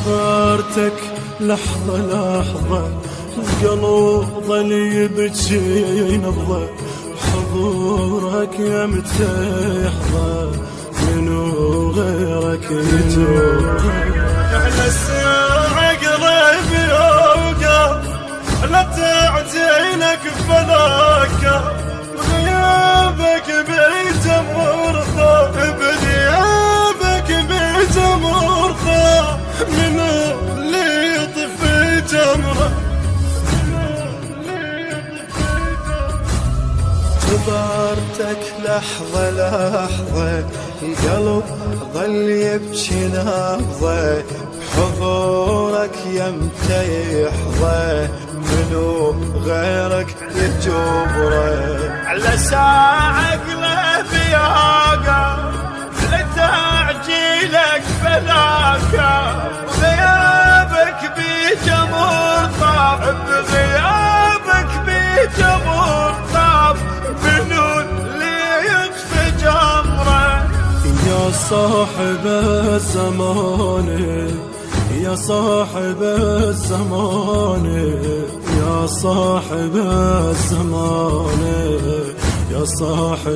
صبرتك لحظة لحظة القلب ظل يبكي نبضة حضورك يا متيحظة منو غيرك يجوب على الساعة قريب يوقف لا تعجينك فلاك بغيابك بيت مرضى بغيابك بيت مرضى منو اللي يطفي جمره صبرتك لحظة لحظة القلب ظل يبكي نبضة بحضورك يمتى يحظى منو غيرك يجبره على ساعة قلبي يوقف لا تعجيلك فلاك بغيابك بيت مرطب بغيابك بيت مرطب منو اللي يطفي جمره يا صاحب الزمان يا صاحب الزمان يا صاحب الزمان يا صاحب